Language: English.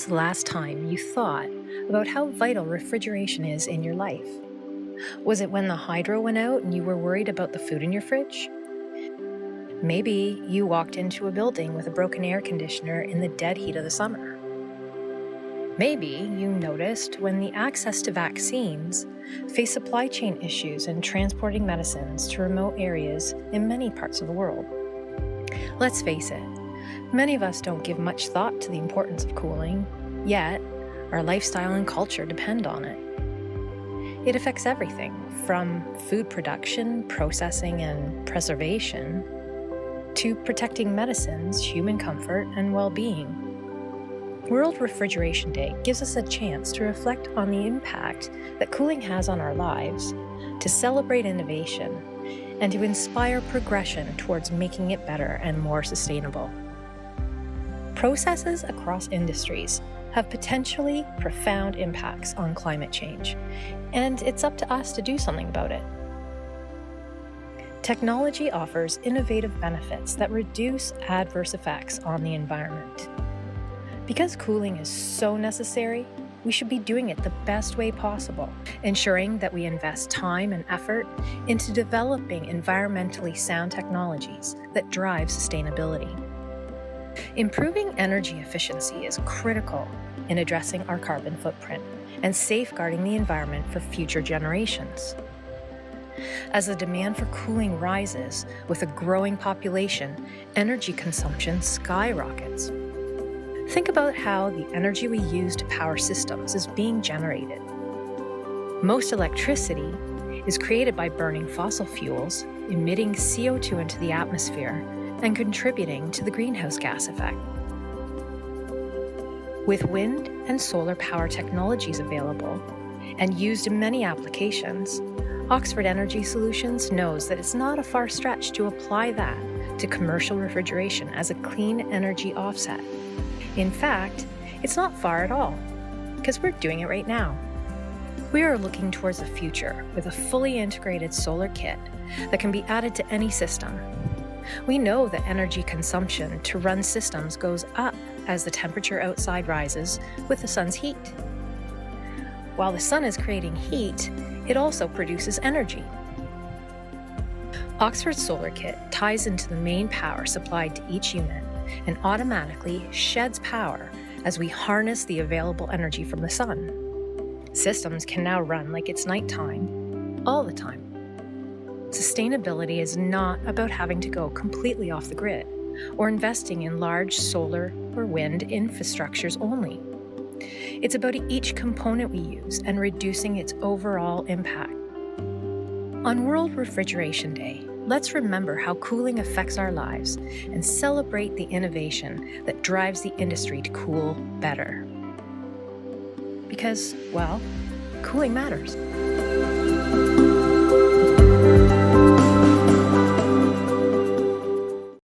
was the last time you thought about how vital refrigeration is in your life? Was it when the hydro went out and you were worried about the food in your fridge? Maybe you walked into a building with a broken air conditioner in the dead heat of the summer. Maybe you noticed when the access to vaccines faced supply chain issues in transporting medicines to remote areas in many parts of the world. Let's face it, many of us don't give much thought to the importance of cooling, yet our lifestyle and culture depend on it. It affects everything from food production, processing, and preservation to protecting medicines, human comfort, and well-being. World Refrigeration Day gives us a chance to reflect on the impact that cooling has on our lives, to celebrate innovation, and to inspire progression towards making it better and more sustainable. Processes across industries have potentially profound impacts on climate change, and it's up to us to do something about it. Technology offers innovative benefits that reduce adverse effects on the environment. Because cooling is so necessary, we should be doing it the best way possible, ensuring that we invest time and effort into developing environmentally sound technologies that drive sustainability. Improving energy efficiency is critical in addressing our carbon footprint and safeguarding the environment for future generations. As the demand for cooling rises with a growing population, energy consumption skyrockets. Think about how the energy we use to power systems is being generated. Most electricity is created by burning fossil fuels, emitting CO2 into the atmosphere, and contributing to the greenhouse gas effect. With wind and solar power technologies available and used in many applications, Oxford Energy Solutions knows that it's not a far stretch to apply that to commercial refrigeration as a clean energy offset. In fact, it's not far at all, because we're doing it right now. We are looking towards the future with a fully integrated solar kit that can be added to any system. We know that energy consumption to run systems goes up as the temperature outside rises with the sun's heat. While the sun is creating heat, it also produces energy. Oxford's solar kit ties into the main power supplied to each unit and automatically sheds power as we harness the available energy from the sun. Systems can now run like it's nighttime, all the time. Sustainability is not about having to go completely off the grid or investing in large solar or wind infrastructures only. It's about each component we use and reducing its overall impact. On World Refrigeration Day, let's remember how cooling affects our lives and celebrate the innovation that drives the industry to cool better. Because, well, cooling matters.